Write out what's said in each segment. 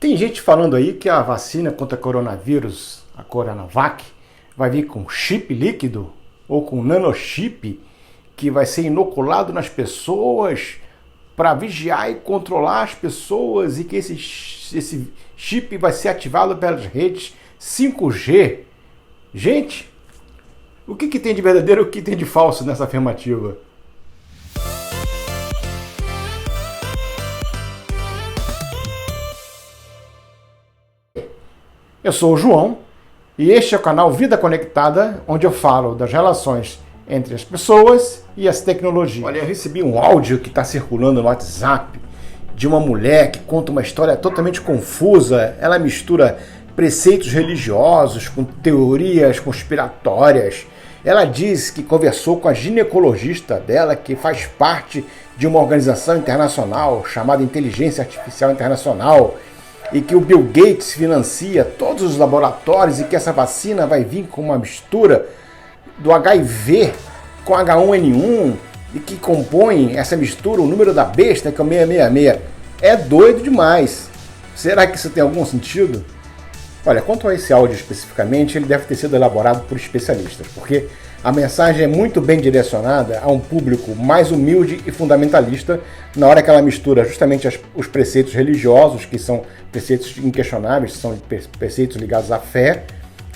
Tem gente falando aí que a vacina contra coronavírus, a Coronavac, vai vir com chip líquido ou com nanochip que vai ser inoculado nas pessoas para vigiar e controlar as pessoas e que esse chip vai ser ativado pelas redes 5G. Gente, o que tem de verdadeiro e o que tem de falso nessa afirmativa? Eu sou o João e este é o canal Vida Conectada, onde eu falo das relações entre as pessoas e as tecnologias. Olha, eu recebi um áudio que está circulando no WhatsApp de uma mulher que conta uma história totalmente confusa. Ela mistura preceitos religiosos com teorias conspiratórias. Ela diz que conversou com a ginecologista dela, que faz parte de uma organização internacional chamada Inteligência Artificial Internacional, e que o Bill Gates financia todos os laboratórios e que essa vacina vai vir com uma mistura do HIV com H1N1 e que compõe essa mistura o número da besta, que é o 666. É doido demais. Será que isso tem algum sentido? Olha, quanto a esse áudio especificamente, ele deve ter sido elaborado por especialistas, porque a mensagem é muito bem direcionada a um público mais humilde e fundamentalista, na hora que ela mistura justamente os preceitos religiosos, que são preceitos inquestionáveis, são preceitos ligados à fé,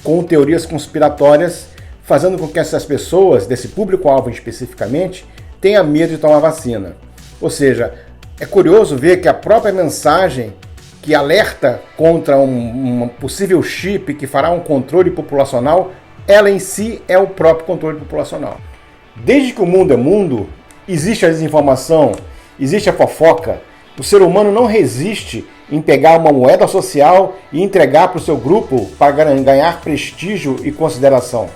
com teorias conspiratórias, fazendo com que essas pessoas, desse público-alvo especificamente, tenham medo de tomar vacina. Ou seja, é curioso ver que a própria mensagem que alerta contra um possível chip que fará um controle populacional, ela em si é o próprio controle populacional. Desde que o mundo é mundo, existe a desinformação, existe a fofoca. O ser humano não resiste em pegar uma moeda social e entregar para o seu grupo para ganhar prestígio e consideração.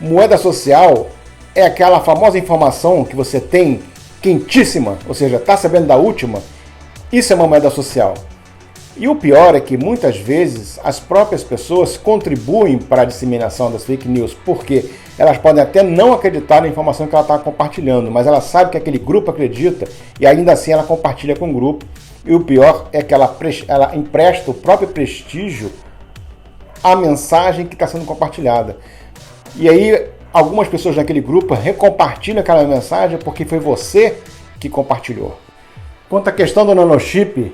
Moeda social é aquela famosa informação que você tem quentíssima, ou seja, está sabendo da última. Isso é uma moeda social. E o pior é que muitas vezes as próprias pessoas contribuem para a disseminação das fake news, porque elas podem até não acreditar na informação que ela está compartilhando, mas ela sabe que aquele grupo acredita e ainda assim ela compartilha com o grupo. E o pior é que ela empresta o próprio prestígio à mensagem que está sendo compartilhada. E aí algumas pessoas naquele grupo recompartilham aquela mensagem porque foi você que compartilhou. Quanto à questão do nanochip,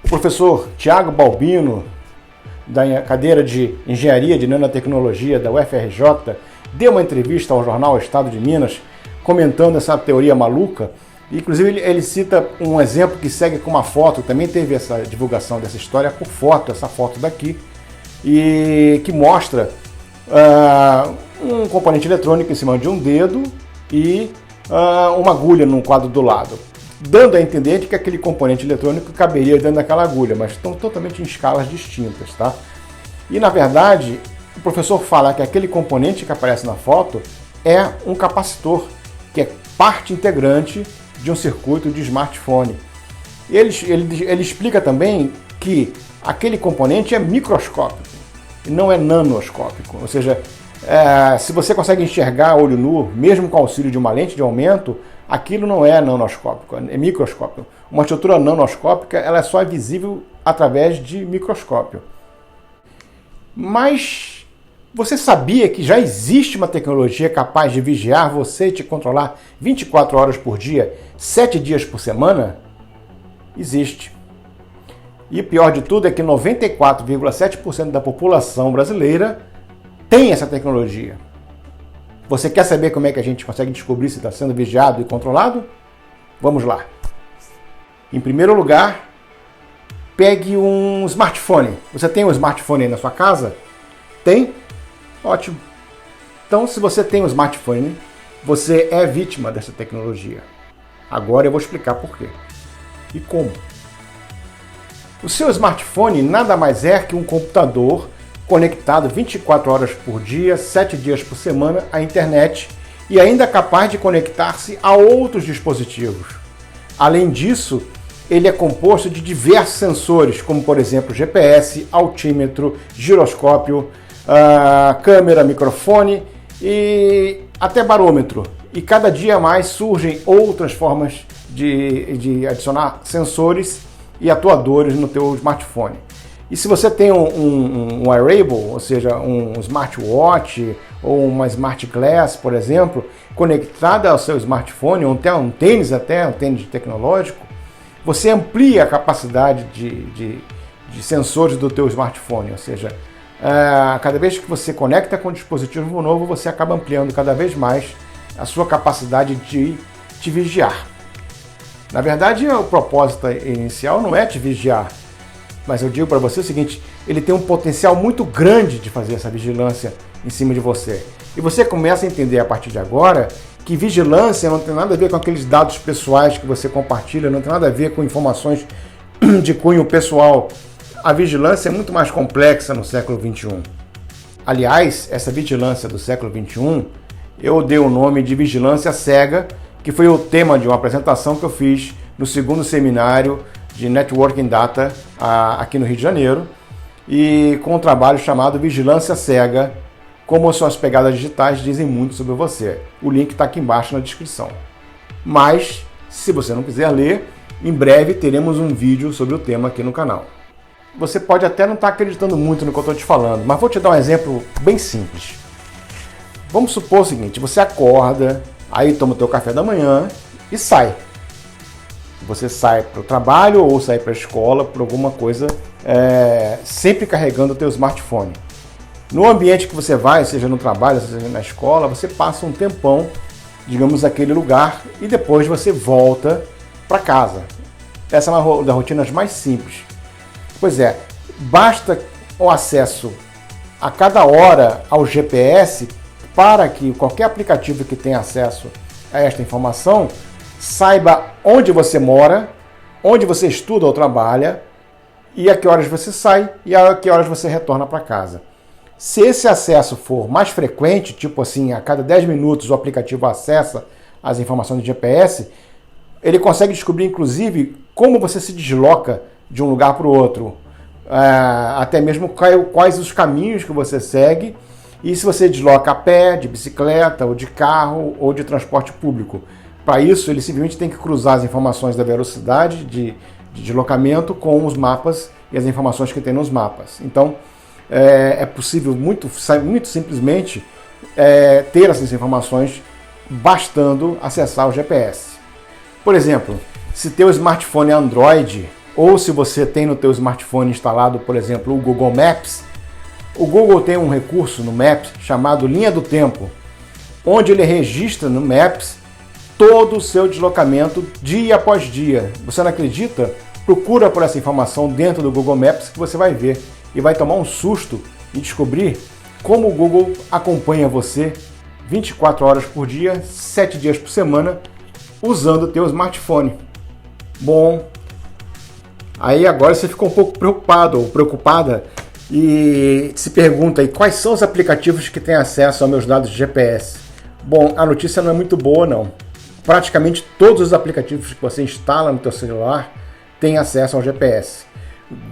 o professor Tiago Balbino, da cadeira de Engenharia de Nanotecnologia da UFRJ, deu uma entrevista ao jornal Estado de Minas, comentando essa teoria maluca. Inclusive, ele cita um exemplo que segue com uma foto, também teve essa divulgação dessa história por foto, essa foto daqui, e que mostra um componente eletrônico em cima de um dedo e uma agulha num quadro do lado, dando a entender de que aquele componente eletrônico caberia dentro daquela agulha, mas estão totalmente em escalas distintas, tá? E na verdade, o professor fala que aquele componente que aparece na foto é um capacitor, que é parte integrante de um circuito de smartphone. Ele explica também que aquele componente é microscópico e não é nanoscópico, ou seja, se você consegue enxergar a olho nu, mesmo com o auxílio de uma lente de aumento, aquilo não é nanoscópico, é microscópio. Uma estrutura nanoscópica ela é só visível através de microscópio. Mas você sabia que já existe uma tecnologia capaz de vigiar você e te controlar 24 horas por dia, 7 dias por semana? Existe. E o pior de tudo é que 94,7% da população brasileira tem essa tecnologia. Você quer saber como é que a gente consegue descobrir se está sendo vigiado e controlado? Vamos lá. Em primeiro lugar, pegue um smartphone. Você tem um smartphone aí na sua casa? Tem? Ótimo. Então, se você tem um smartphone, você é vítima dessa tecnologia. Agora eu vou explicar por quê e como. O seu smartphone nada mais é que um computador conectado 24 horas por dia, 7 dias por semana à internet e ainda capaz de conectar-se a outros dispositivos. Além disso, ele é composto de diversos sensores, como por exemplo GPS, altímetro, giroscópio, câmera, microfone e até barômetro. E cada dia mais surgem outras formas de adicionar sensores e atuadores no teu smartphone. E se você tem um wearable, ou seja, um smartwatch ou uma smart glass, por exemplo, conectada ao seu smartphone, ou até um tênis tecnológico, você amplia a capacidade de sensores do teu smartphone, ou seja, cada vez que você conecta com um dispositivo novo, você acaba ampliando cada vez mais a sua capacidade de te vigiar. Na verdade, o propósito inicial não é te vigiar, mas eu digo para você o seguinte, ele tem um potencial muito grande de fazer essa vigilância em cima de você. E você começa a entender a partir de agora que vigilância não tem nada a ver com aqueles dados pessoais que você compartilha, não tem nada a ver com informações de cunho pessoal. A vigilância é muito mais complexa no século XXI. Aliás, essa vigilância do século XXI, eu dei o nome de vigilância cega, que foi o tema de uma apresentação que eu fiz no segundo seminário de Networking Data aqui no Rio de Janeiro, e com um trabalho chamado Vigilância Cega, como suas pegadas digitais dizem muito sobre você. O link está aqui embaixo na descrição. Mas, se você não quiser ler, em breve teremos um vídeo sobre o tema aqui no canal. Você pode até não estar acreditando muito no que eu estou te falando, mas vou te dar um exemplo bem simples. Vamos supor o seguinte, você acorda, aí toma o teu café da manhã e sai. Você sai para o trabalho ou sai para a escola por alguma coisa, sempre carregando o teu smartphone. No ambiente que você vai, seja no trabalho, seja na escola, você passa um tempão, digamos, naquele lugar e depois você volta para casa. Essa é uma das rotinas mais simples. Pois é, basta o acesso a cada hora ao GPS para que qualquer aplicativo que tenha acesso a esta informação saiba onde você mora, onde você estuda ou trabalha e a que horas você sai e a que horas você retorna para casa. Se esse acesso for mais frequente, tipo assim, a cada 10 minutos o aplicativo acessa as informações do GPS, ele consegue descobrir, inclusive, como você se desloca de um lugar para o outro, até mesmo quais os caminhos que você segue e se você desloca a pé, de bicicleta, ou de carro, ou de transporte público. Para isso, ele simplesmente tem que cruzar as informações da velocidade de deslocamento com os mapas e as informações que tem nos mapas. Então, é possível muito simplesmente ter essas informações bastando acessar o GPS. Por exemplo, se teu smartphone é Android ou se você tem no teu smartphone instalado, por exemplo, o Google Maps, o Google tem um recurso no Maps chamado Linha do Tempo, onde ele registra no Maps todo o seu deslocamento dia após dia. Você não acredita? Procura por essa informação dentro do Google Maps que você vai ver e vai tomar um susto e descobrir como o Google acompanha você 24 horas por dia, 7 dias por semana, usando o teu smartphone. Bom, aí agora você ficou um pouco preocupado ou preocupada e se pergunta aí, quais são os aplicativos que têm acesso aos meus dados de GPS? Bom, a notícia não é muito boa não. Praticamente todos os aplicativos que você instala no teu celular têm acesso ao GPS.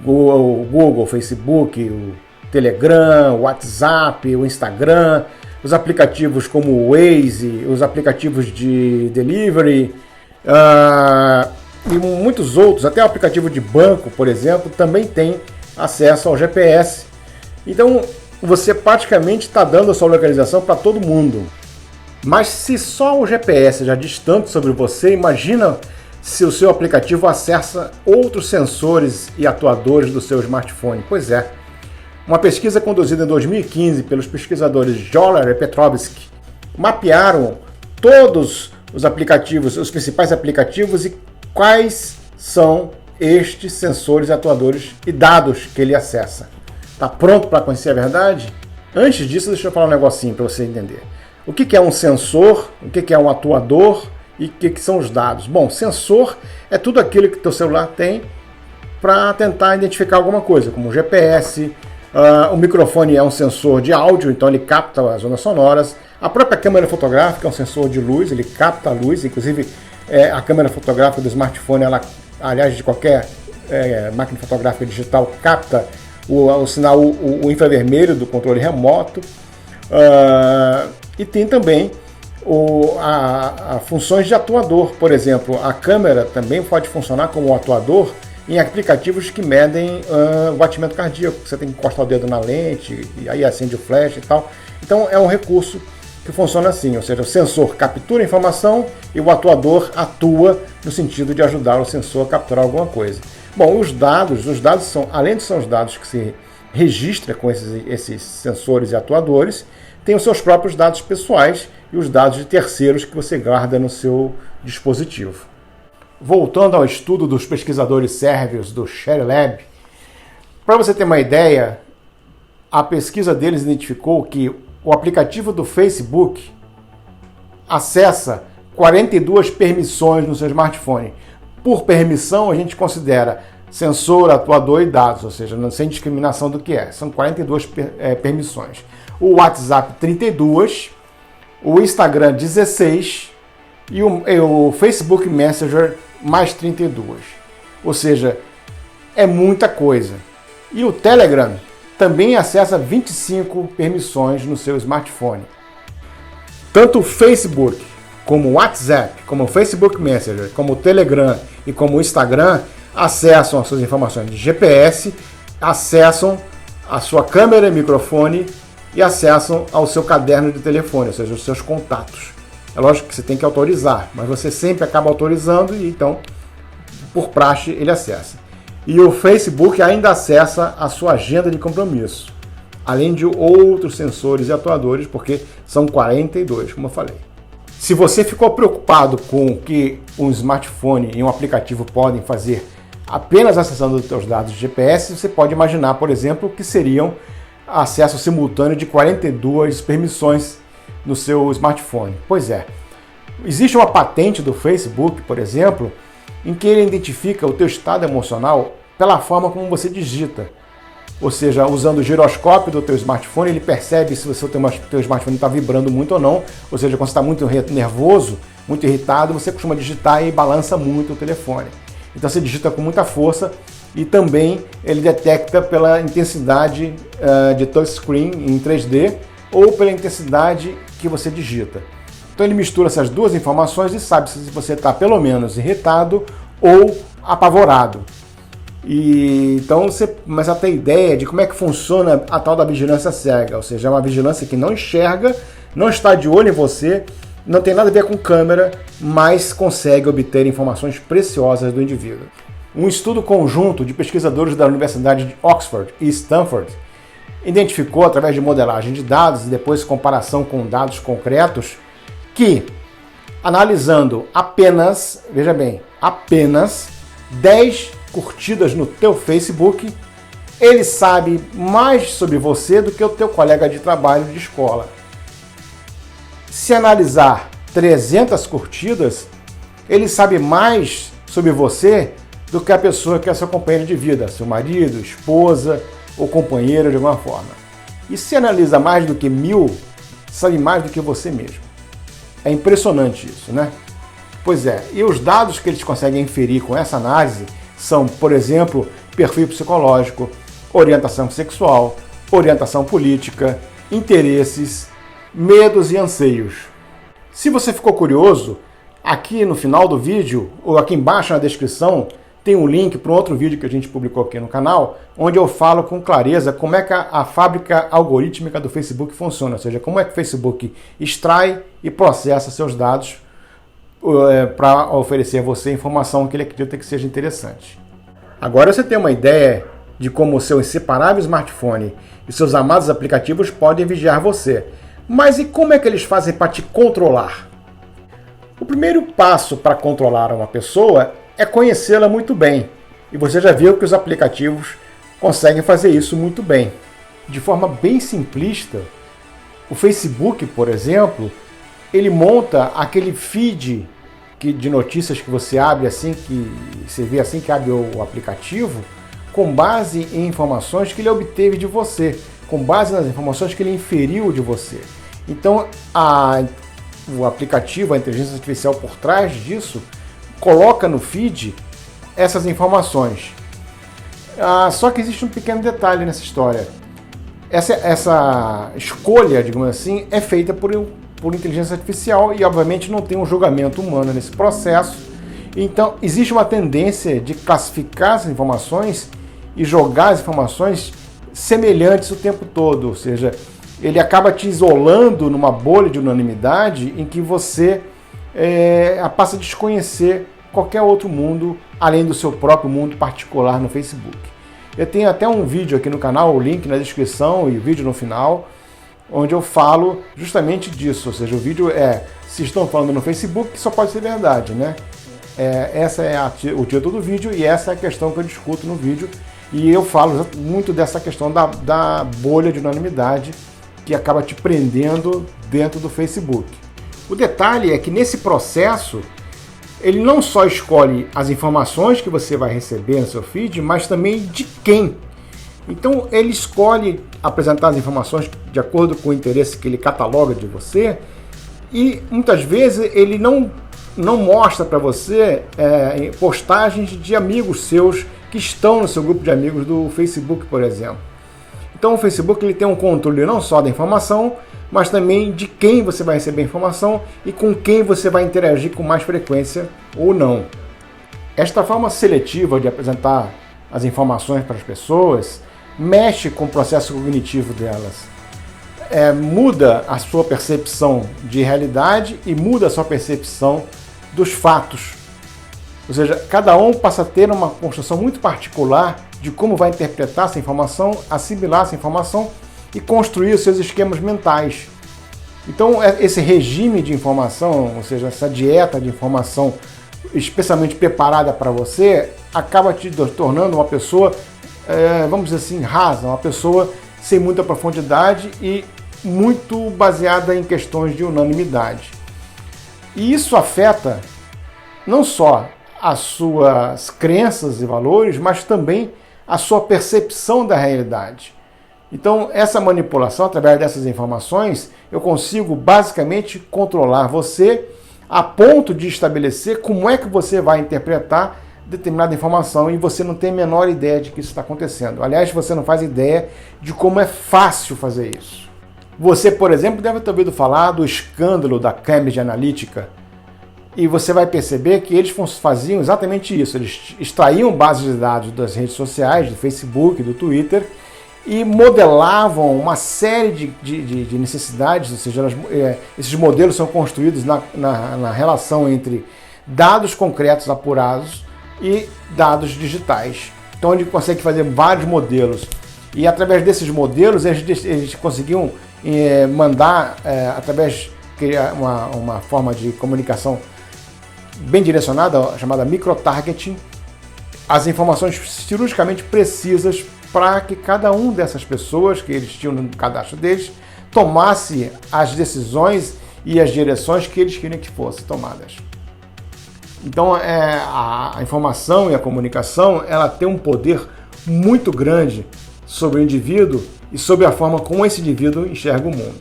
O Google, o Facebook, o Telegram, o WhatsApp, o Instagram, os aplicativos como o Waze, os aplicativos de delivery e muitos outros, até o aplicativo de banco, por exemplo, também tem acesso ao GPS. Então, você praticamente está dando a sua localização para todo mundo. Mas se só o GPS já diz tanto sobre você, imagina se o seu aplicativo acessa outros sensores e atuadores do seu smartphone. Pois é, uma pesquisa conduzida em 2015 pelos pesquisadores Joller e Petrovsky mapearam todos os aplicativos, os principais aplicativos e quais são estes sensores, atuadores e dados que ele acessa. Tá pronto para conhecer a verdade? Antes disso, deixa eu falar um negocinho para você entender. O que é um sensor, o que é um atuador e o que são os dados? Bom, sensor é tudo aquilo que o teu celular tem para tentar identificar alguma coisa, como o GPS, o microfone é um sensor de áudio, então ele capta as ondas sonoras. A própria câmera fotográfica é um sensor de luz, ele capta a luz, inclusive a câmera fotográfica do smartphone, ela, aliás, de qualquer máquina fotográfica digital, capta o sinal, o infravermelho do controle remoto. E tem também funções de atuador, por exemplo, a câmera também pode funcionar como atuador em aplicativos que medem o batimento cardíaco. Você tem que encostar o dedo na lente e aí acende o flash e tal. Então é um recurso que funciona assim, ou seja, o sensor captura a informação e o atuador atua no sentido de ajudar o sensor a capturar alguma coisa. Bom, os dados são, além de ser os dados que se registra com esses sensores e atuadores, tem os seus próprios dados pessoais e os dados de terceiros que você guarda no seu dispositivo. Voltando ao estudo dos pesquisadores sérvios do ShareLab, para você ter uma ideia, a pesquisa deles identificou que o aplicativo do Facebook acessa 42 permissões no seu smartphone. Por permissão, a gente considera sensor, atuador e dados, ou seja, sem discriminação do que é. São 42 permissões. O WhatsApp, 32, o Instagram, 16 e o Facebook Messenger, mais 32. Ou seja, é muita coisa. E o Telegram também acessa 25 permissões no seu smartphone. Tanto o Facebook, como o WhatsApp, como o Facebook Messenger, como o Telegram e como o Instagram acessam as suas informações de GPS, acessam a sua câmera e microfone e acessam ao seu caderno de telefone, ou seja, os seus contatos. É lógico que você tem que autorizar, mas você sempre acaba autorizando e então, por praxe, ele acessa. E o Facebook ainda acessa a sua agenda de compromisso, além de outros sensores e atuadores, porque são 42, como eu falei. Se você ficou preocupado com o que um smartphone e um aplicativo podem fazer apenas acessando os seus dados de GPS, você pode imaginar, por exemplo, que seriam acesso simultâneo de 42 permissões no seu smartphone. Pois é, existe uma patente do Facebook, por exemplo, em que ele identifica o teu estado emocional pela forma como você digita. Ou seja, usando o giroscópio do teu smartphone, ele percebe se o teu smartphone está vibrando muito ou não. Ou seja, quando você está muito nervoso, muito irritado, você costuma digitar e balança muito o telefone. Então você digita com muita força e também ele detecta pela intensidade de touchscreen em 3D ou pela intensidade que você digita. Então ele mistura essas duas informações e sabe se você está pelo menos irritado ou apavorado. E então você começa a ter ideia de como é que funciona a tal da vigilância cega, ou seja, é uma vigilância que não enxerga, não está de olho em você, não tem nada a ver com câmera, mas consegue obter informações preciosas do indivíduo. Um estudo conjunto de pesquisadores da Universidade de Oxford e Stanford identificou, através de modelagem de dados e depois comparação com dados concretos, que, analisando apenas, veja bem, apenas 10 curtidas no teu Facebook, ele sabe mais sobre você do que o teu colega de trabalho de escola. Se analisar 300 curtidas, ele sabe mais sobre você do que a pessoa que é seu companheiro de vida, seu marido, esposa ou companheiro de alguma forma. E se analisa mais do que 1000, sabe mais do que você mesmo. É impressionante isso, né? Pois é, e os dados que eles conseguem inferir com essa análise são, por exemplo, perfil psicológico, orientação sexual, orientação política, interesses, medos e anseios. Se você ficou curioso, aqui no final do vídeo, ou aqui embaixo na descrição, tem um link para um outro vídeo que a gente publicou aqui no canal, onde eu falo com clareza como é que a fábrica algorítmica do Facebook funciona, ou seja, como é que o Facebook extrai e processa seus dados para oferecer a você a informação que ele acredita que seja interessante. Agora você tem uma ideia de como o seu inseparável smartphone e seus amados aplicativos podem vigiar você. Mas e como é que eles fazem para te controlar? O primeiro passo para controlar uma pessoa é conhecê-la muito bem. E você já viu que os aplicativos conseguem fazer isso muito bem. De forma bem simplista, o Facebook, por exemplo, ele monta aquele feed de notícias que você abre assim, que você vê assim que abre o aplicativo, com base em informações que ele obteve de você, com base nas informações que ele inferiu de você. Então, o aplicativo, a inteligência artificial por trás disso, coloca no feed essas informações. Só que existe um pequeno detalhe nessa história. Essa escolha, digamos assim, é feita por inteligência artificial e, obviamente, não tem um julgamento humano nesse processo. Então, existe uma tendência de classificar as informações e jogar as informações semelhantes o tempo todo, ou seja, ele acaba te isolando numa bolha de unanimidade em que você passa a desconhecer qualquer outro mundo além do seu próprio mundo particular no Facebook. Eu tenho até um vídeo aqui no canal, o link na descrição e o vídeo no final, onde eu falo justamente disso, ou seja, o vídeo se estão falando no Facebook, só pode ser verdade, né? Essa é o título do vídeo e essa é a questão que eu discuto no vídeo, e eu falo muito dessa questão da bolha de unanimidade que acaba te prendendo dentro do Facebook. O detalhe é que nesse processo ele não só escolhe as informações que você vai receber no seu feed, mas também de quem. Então ele escolhe apresentar as informações de acordo com o interesse que ele cataloga de você, e muitas vezes ele não mostra para você postagens de amigos seus que estão no seu grupo de amigos do Facebook, por exemplo. Então o Facebook ele tem um controle não só da informação, mas também de quem você vai receber informação e com quem você vai interagir com mais frequência ou não. Esta forma seletiva de apresentar as informações para as pessoas mexe com o processo cognitivo delas. Muda a sua percepção de realidade e muda a sua percepção dos fatos. Ou seja, cada um passa a ter uma construção muito particular de como vai interpretar essa informação, assimilar essa informação e construir os seus esquemas mentais. Então, esse regime de informação, ou seja, essa dieta de informação especialmente preparada para você, acaba te tornando uma pessoa, vamos dizer assim, rasa, uma pessoa sem muita profundidade e muito baseada em questões de unanimidade. E isso afeta não só as suas crenças e valores, mas também a sua percepção da realidade. Então, essa manipulação, através dessas informações, eu consigo basicamente controlar você a ponto de estabelecer como é que você vai interpretar determinada informação e você não tem a menor ideia de que isso está acontecendo. Aliás, você não faz ideia de como é fácil fazer isso. Você, por exemplo, deve ter ouvido falar do escândalo da Cambridge Analytica, e você vai perceber que eles faziam exatamente isso. Eles extraíam bases de dados das redes sociais, do Facebook, do Twitter, e modelavam uma série de necessidades, ou seja, esses modelos são construídos na relação entre dados concretos apurados e dados digitais. Então ele consegue fazer vários modelos, e através desses modelos eles conseguiam mandar, através de uma forma de comunicação bem direcionada, chamada microtargeting, as informações cirurgicamente precisas para que cada um dessas pessoas que eles tinham no cadastro deles tomasse as decisões e as direções que eles queriam que fossem tomadas. Então a informação e a comunicação, ela tem um poder muito grande sobre o indivíduo e sobre a forma como esse indivíduo enxerga o mundo.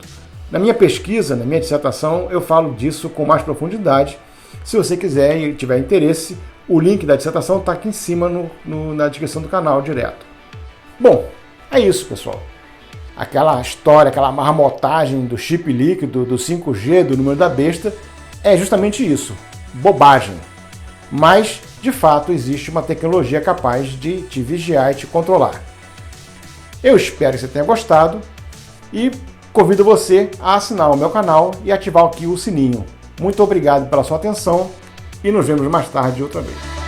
Na minha pesquisa, na minha dissertação, eu falo disso com mais profundidade. Se você quiser e tiver interesse, o link da dissertação está aqui em cima na descrição do canal direto. Bom, é isso, pessoal. Aquela história, aquela marmotagem do chip líquido, do 5G, do número da besta, é justamente isso, bobagem. Mas, de fato, existe uma tecnologia capaz de te vigiar e te controlar. Eu espero que você tenha gostado e convido você a assinar o meu canal e ativar aqui o sininho. Muito obrigado pela sua atenção e nos vemos mais tarde outra vez.